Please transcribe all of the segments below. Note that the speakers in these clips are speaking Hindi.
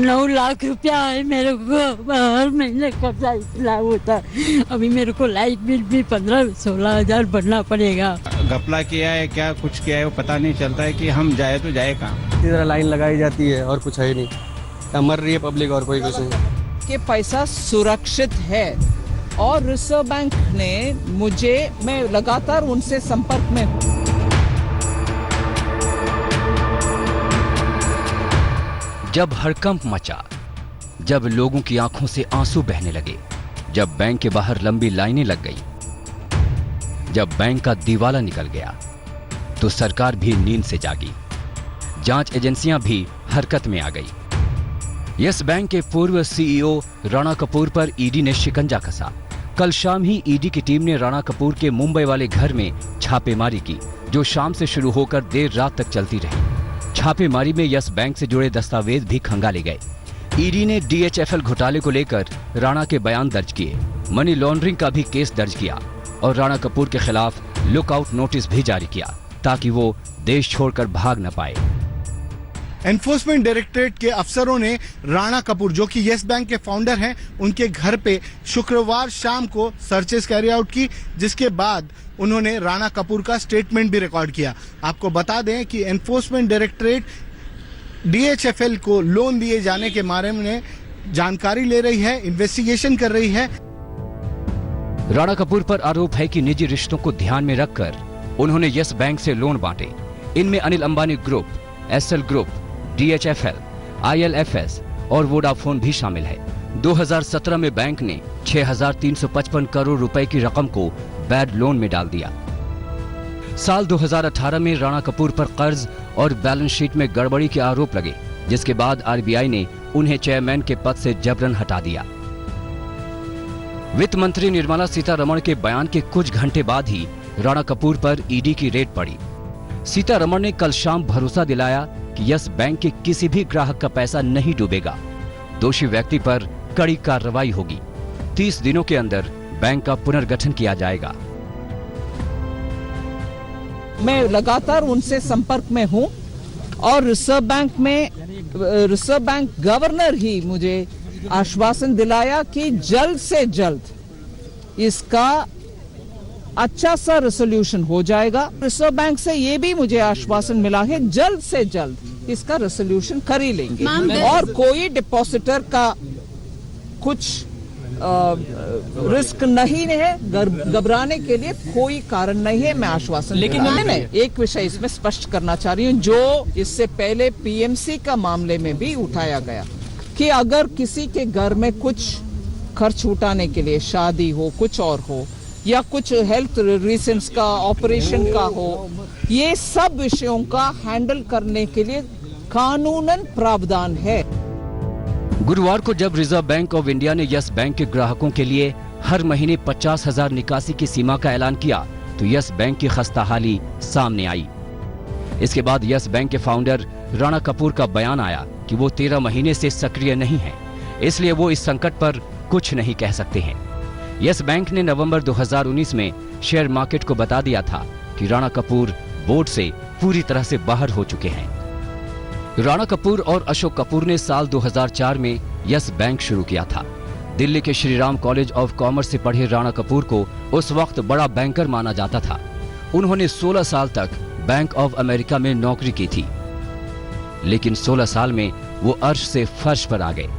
9 लाख रुपया है मेरे को, हर महीने कर्जा इतना होता है। अभी मेरे को लाइट बिल भी 15-16 हजार भरना पड़ेगा। घपला किया है क्या कुछ किया है वो पता नहीं चलता है कि हम जाए तो जाए कहाँ। इसी तरह लाइन लगाई जाती है और कुछ है ही नहीं, मर रही है पब्लिक और कोई कुछ नहीं। कि पैसा सुरक्षित है और रिजर्व बैंक ने मैं लगातार उनसे संपर्क में हूँ। जब हड़कंप मचा, जब लोगों की आंखों से आंसू बहने लगे, जब बैंक के बाहर लंबी लाइनें लग गई, जब बैंक का दिवाला निकल गया, तो सरकार भी नींद से जागी, जांच एजेंसियां भी हरकत में आ गई। यस बैंक के पूर्व सीईओ राणा कपूर पर ईडी ने शिकंजा कसा। कल शाम ही ईडी की टीम ने राणा कपूर के मुंबई वाले घर में छापेमारी की, जो शाम से शुरू होकर देर रात तक चलती रही। छापेमारी में यस बैंक से जुड़े दस्तावेज भी खंगाले गए। ईडी ने DHFL घोटाले को लेकर राणा के बयान दर्ज किए, मनी लॉन्ड्रिंग का भी केस दर्ज किया और राणा कपूर के खिलाफ लुकआउट नोटिस भी जारी किया ताकि वो देश छोड़कर भाग न पाए। एनफोर्समेंट डायरेक्टरेट के अफसरों ने राणा कपूर, जो कि यस बैंक के फाउंडर हैं, उनके घर पे शुक्रवार शाम को सर्चेस कैरी आउट की, जिसके बाद उन्होंने राणा कपूर का स्टेटमेंट भी रिकॉर्ड किया। आपको बता दें कि एनफोर्समेंट डायरेक्टरेट DHFL को लोन दिए जाने के बारे में जानकारी ले रही है, इन्वेस्टिगेशन कर रही है। राणा कपूर पर आरोप है कि निजी रिश्तों को ध्यान में रखकर उन्होंने यस बैंक से लोन बांटे। इनमें Anil Ambani group, SL group, DHFL, ILFS और वोडाफोन भी शामिल है। 2017 में बैंक ने 6,355 करोड़ रुपए की रकम को बैड लोन में डाल दिया। साल 2018 में राणा कपूर पर कर्ज और बैलेंस शीट में गड़बड़ी के आरोप लगे, जिसके बाद RBI ने उन्हें चेयरमैन के पद से जबरन हटा दिया। वित्त मंत्री निर्मला सीतारमण के बयान के कुछ घंटे बाद ही राणा कपूर पर ईडी की रेड पड़ी। सीतारमण ने कल शाम भरोसा दिलाया कि यस बैंक के किसी भी ग्राहक का पैसा नहीं डूबेगा। दोषी व्यक्ति पर कड़ी कार्रवाई होगी। 30 दिनों के अंदर बैंक का पुनर्गठन किया जाएगा। मैं लगातार उनसे संपर्क में हूं और रिजर्व बैंक गवर्नर ही मुझे आश्वासन दिलाया कि जल्द से जल्द इसका अच्छा सा रेसोल्यूशन हो जाएगा। रिजर्व बैंक से ये भी मुझे आश्वासन मिला है जल्द से जल्द इसका रेसोल्यूशन कर ही लेंगे और कोई डिपॉजिटर का कुछ रिस्क नहीं है, घबराने के लिए कोई कारण नहीं है। मैं आश्वासन लेकिन मैं एक विषय इसमें स्पष्ट करना चाह रही हूँ, जो इससे पहले PMC का मामले में भी उठाया गया कि अगर किसी के घर में कुछ खर्च उठाने के लिए, शादी हो, कुछ और हो, या कुछ हेल्थ रीजंस का, ऑपरेशन का हो, ये सब विषयों का हैंडल करने के लिए कानूनन प्रावधान है। गुरुवार को जब रिजर्व बैंक ऑफ इंडिया ने यस बैंक के ग्राहकों के लिए हर महीने 50,000 निकासी की सीमा का ऐलान किया, तो यस बैंक की खस्ताहाली सामने आई। इसके बाद यस बैंक के फाउंडर राणा कपूर का बयान आया कि वो 13 महीने से सक्रिय नहीं है, इसलिए वो इस संकट पर कुछ नहीं कह सकते हैं। यस बैंक ने नवंबर 2019 में शेयर मार्केट को बता दिया था कि राणा कपूर बोर्ड से पूरी तरह से बाहर हो चुके हैं। राणा कपूर और अशोक कपूर ने साल 2004 में यस बैंक शुरू किया था। दिल्ली के श्रीराम कॉलेज ऑफ कॉमर्स से पढ़े राणा कपूर को उस वक्त बड़ा बैंकर माना जाता था। उन्होंने 16 साल तक बैंक ऑफ अमेरिका में नौकरी की थी, लेकिन 16 साल में वो अर्श से फर्श पर आ गए।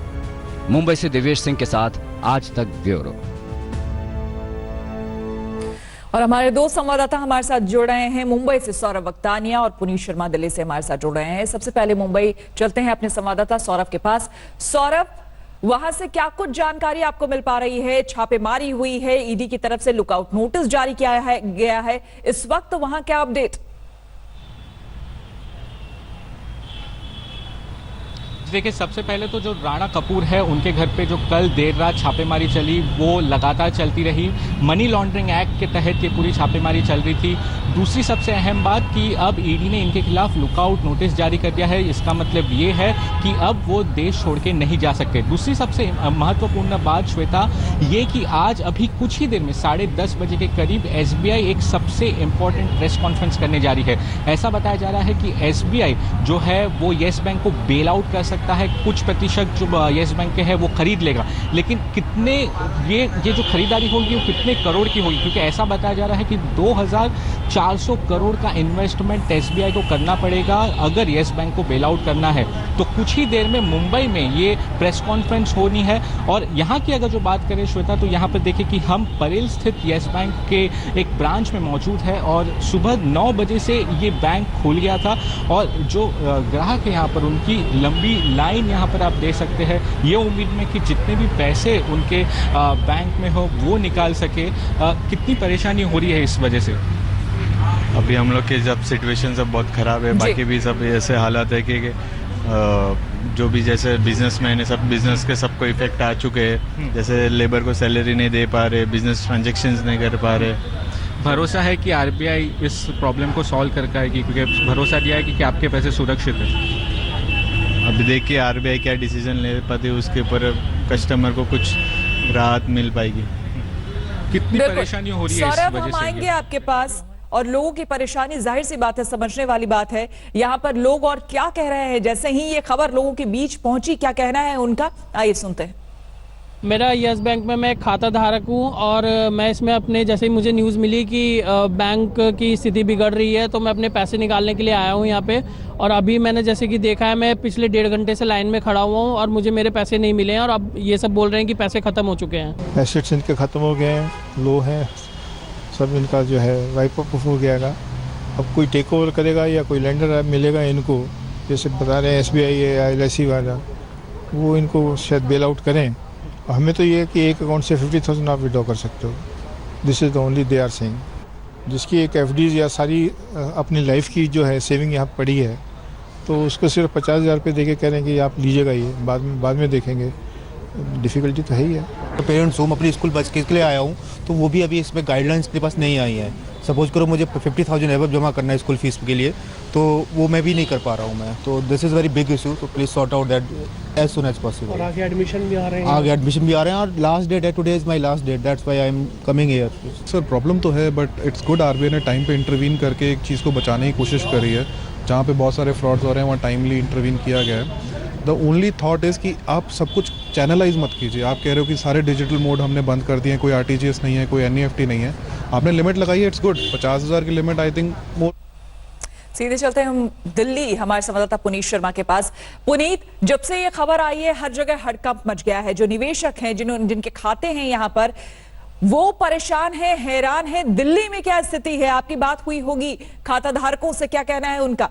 मुंबई से दिव्येश सिंह के साथ आज तक ब्यूरो। और हमारे दो संवाददाता हमारे साथ जुड़ रहे हैं। मुंबई से सौरभ वक्तानिया और पुनीत शर्मा दिल्ली से हमारे साथ जुड़ रहे हैं। सबसे पहले मुंबई चलते हैं अपने संवाददाता सौरभ के पास। सौरभ, वहां से क्या कुछ जानकारी आपको मिल पा रही है? छापेमारी हुई है, ईडी की तरफ से लुकआउट नोटिस जारी किया गया है, इस वक्त वहां क्या अपडेट? देखिए, सबसे पहले तो जो राणा कपूर है उनके घर पे जो कल देर रात छापेमारी चली वो लगातार चलती रही। मनी लॉन्ड्रिंग एक्ट के तहत ये पूरी छापेमारी चल रही थी। दूसरी सबसे अहम बात कि अब ईडी ने इनके खिलाफ लुकआउट नोटिस जारी कर दिया है। इसका मतलब ये है कि अब वो देश छोड़ के नहीं जा सकते। दूसरी सबसे महत्वपूर्ण बात श्वेता, ये कि आज अभी कुछ ही देर में 10:30 बजे के करीब एसबीआई एक सबसे इंपॉर्टेंट प्रेस कॉन्फ्रेंस करने जा रही है। ऐसा बताया जा रहा है कि एसबीआई जो है वो येस बैंक को बेल आउट कर सकता है, कुछ प्रतिशत जो येस बैंक के है वो खरीद लेगा, लेकिन कितने ये जो खरीदारी होगी वो कितने करोड़ की होगी, क्योंकि ऐसा बताया जा रहा है कि 2400 करोड़ का इन्वेस्टमेंट एसबीआई को करना पड़ेगा अगर येस बैंक को बेल आउट करना है। तो कुछ ही देर में मुंबई में ये प्रेस कॉन्फ्रेंस होनी है। और यहाँ की अगर जो बात करें श्वेता, तो यहाँ पर देखिए कि हम परेल स्थित येस बैंक के एक ब्रांच में मौजूद है और सुबह 9 बजे से ये बैंक खुल गया था और जो ग्राहक है यहाँ पर उनकी लंबी लाइन यहाँ पर आप देख सकते हैं, ये उम्मीद में कि जितने भी पैसे उनके बैंक में हो वो निकाल सके। कितनी परेशानी हो रही है इस वजह से? अभी हम लोग के जब सिचुएशन सब बहुत ख़राब है, बाकी भी सब ऐसे हालात है कि जो भी जैसे बिजनेसमैन है सब बिजनेस के सबको इफेक्ट आ चुके हैं। जैसे लेबर को सैलरी नहीं दे पा रहे, बिजनेस ट्रांजैक्शंस नहीं कर पा रहे। भरोसा है कि आरबीआई इस प्रॉब्लम को सॉल्व कर पाएगी, क्योंकि भरोसा दिया है कि आपके पैसे सुरक्षित हैं। अभी देखिए आरबीआई क्या डिसीजन ले पाती है, उसके ऊपर कस्टमर को कुछ राहत मिल पाएगी। कितनी परेशानी हो रही है इस वजह हम से? आएंगे आपके पास और लोगों की परेशानी जाहिर सी बात है, समझने वाली बात है। यहाँ पर लोग और क्या कह रहे हैं, जैसे ही ये खबर लोगों के बीच पहुंची, क्या कहना है उनका, आइए सुनते हैं। मेरा यस बैंक में मैं खाता धारक हूँ और मैं इसमें अपने, जैसे ही मुझे न्यूज़ मिली कि बैंक की स्थिति बिगड़ रही है, तो मैं अपने पैसे निकालने के लिए आया हूँ यहाँ पे। और अभी मैंने जैसे कि देखा है, मैं पिछले 1.5 घंटे से लाइन में खड़ा हुआ हूँ और मुझे मेरे पैसे नहीं मिले हैं और अब ये सब बोल रहे हैं कि पैसे ख़त्म हो चुके हैं। एसेट्स इनके ख़त्म हो गए हैं, लो हैं सब, इनका जो है वाइप अप हो गया। अब कोई टेक ओवर करेगा या कोई लेंडर मिलेगा इनको, जैसे बता रहे हैं एसबीआई या एलआईसी वाला, वो इनको शायद बेल आउट करें। हमें तो ये है कि एक अकाउंट से 50,000 आप विड्रॉ कर सकते हो, this is the only they are saying. जिसकी एक एफडीज या सारी अपनी लाइफ की जो है सेविंग यहाँ पड़ी है, तो उसको सिर्फ 50,000 रुपये दे के कह रहे हैं कि आप लीजिएगा, ये बाद में देखेंगे। डिफ़िकल्टी तो है ही है। तो पेरेंट्स हूँ, अपनी स्कूल बच्चे के लिए आया हूँ, तो वो भी अभी इसमें गाइडलाइंस के पास नहीं आई है। सपोज करो मुझे 50,000 एवब जमा करना है स्कूल फीस के लिए, तो वो मैं भी नहीं कर पा रहा हूँ मैं। तो this is very big issue, तो please sort out that as soon as possible. और आगे एडमिशन भी आ रहे हैं। आगे एडमिशन भी आ रहे हैं और लास्ट डेट है, today is my last date, that's why I am coming here. Sir problem तो है, बट इट्स गुड आरबीआई ने टाइम पे इंटरवीन करके एक चीज़ को बचाने की कोशिश करी है। जहाँ पे बहुत सारे फ्रॉड्स हो रहे हैं वहाँ टाइमली इंटरवीन किया गया है। द ओनली थॉट इज़ कि आप सब कुछ चैनलाइज मत कीजिए। आप कह रहे हो कि सारे डिजिटल मोड हमने बंद कर दिए हैं, कोई आरटीजीएस नहीं है, कोई एनईएफटी नहीं है, आपने लिमिट लगाई है, इट्स गुड। 50,000 की लिमिट आई थिंक मोर। सीधे चलते हैं हम दिल्ली, हमारे संवाददाता पुनीत शर्मा के पास। पुनीत, जब से ये खबर आई है हर जगह हड़कंप मच गया है। जो निवेशक हैं, जिनके खाते हैं यहाँ पर, वो परेशान है, हैरान है। दिल्ली में क्या स्थिति है? आपकी बात हुई होगी खाता धारकों से, क्या कहना है उनका?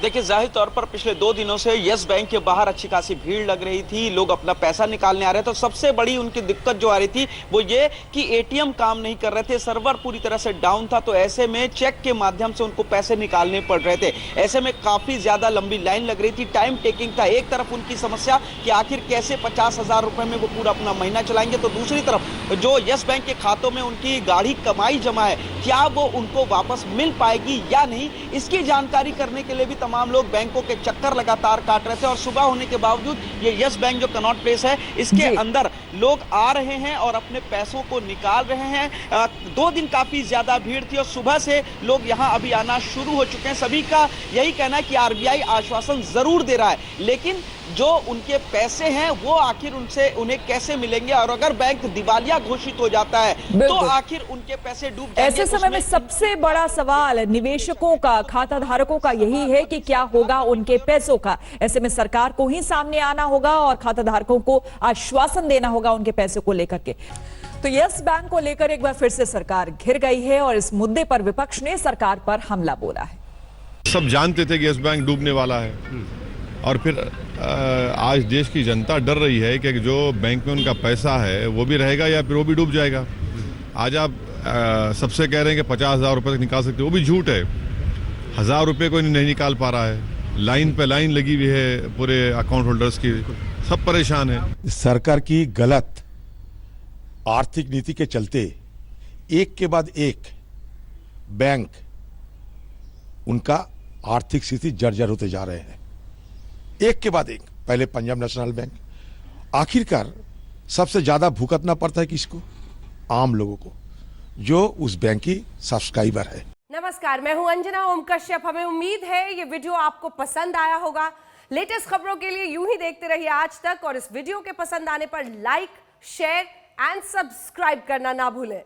देखिए, जाहिर तौर पर पिछले 2 दिनों से यस बैंक के बाहर अच्छी खासी भीड़ लग रही थी, लोग अपना पैसा निकालने आ रहे थे। तो सबसे बड़ी उनकी दिक्कत जो आ रही थी वो ये कि एटीएम काम नहीं कर रहे थे, सर्वर पूरी तरह से डाउन था, तो ऐसे में चेक के माध्यम से उनको पैसे निकालने पड़ रहे थे। ऐसे में काफी ज्यादा लंबी लाइन लग रही थी, टाइम टेकिंग था। एक तरफ उनकी समस्या कि आखिर कैसे 50,000 रुपए में वो पूरा अपना महीना चलाएंगे, तो दूसरी तरफ जो यस बैंक के खातों में उनकी गाढ़ी कमाई जमा है, क्या वो उनको वापस मिल पाएगी या नहीं, इसकी जानकारी करने के लिए भी तमाम लोग बैंकों के चक्कर लगातार काट रहे थे। और सुबह होने के बावजूद ये यस बैंक जो कनॉट प्लेस है, इसके अंदर लोग आ रहे हैं और अपने पैसों को निकाल रहे हैं। 2 दिन काफी ज्यादा भीड़ थी और सुबह से लोग यहां अभी आना शुरू हो चुके हैं। सभी का यही कहना है कि आरबीआई आश्वासन जरूर दे रहा है, लेकिन जो उनके पैसे हैं वो आखिर उन्हें कैसे मिलेंगे, और अगर बैंक दिवालिया घोषित हो जाता है तो आखिर उनके पैसे डूब जाएंगे। ऐसे समय में सबसे बड़ा सवाल निवेशकों का, खाता धारकों का यही है कि क्या होगा उनके पैसों का। ऐसे में सरकार को ही सामने आना होगा और खाता धारकों को आश्वासन देना होगा उनके पैसे को लेकर के। तो यस बैंक को लेकर एक बार फिर से सरकार घिर गई है और इस मुद्दे पर विपक्ष ने सरकार पर हमला बोला है। सब जानते थे कि यस बैंक डूबने वाला है, और फिर आज देश की जनता डर रही है कि जो बैंक में उनका पैसा है वो भी रहेगा या फिर वो भी डूब जाएगा। आज आप सबसे कह रहे हैं कि 50,000 रुपये तक निकाल सकते, वो भी झूठ है। 1,000 रुपये कोई नहीं निकाल पा रहा है। लाइन पे लाइन लगी हुई है पूरे अकाउंट होल्डर्स की, सब परेशान है। सरकार की गलत आर्थिक नीति के चलते एक के बाद एक बैंक उनका आर्थिक स्थिति जर्जर होते जा रहे हैं, एक के बाद एक। पहले पंजाब नेशनल बैंक, आखिरकार सबसे ज्यादा भुगतना पड़ता है किसको? आम लोगों को, जो उस बैंक की सब्सक्राइबर है। नमस्कार, मैं हूं अंजना ओम कश्यप। हमें उम्मीद है ये वीडियो आपको पसंद आया होगा। लेटेस्ट खबरों के लिए यूं ही देखते रहिए आज तक, और इस वीडियो के पसंद आने पर लाइक, शेयर एंड सब्सक्राइब करना ना भूलें।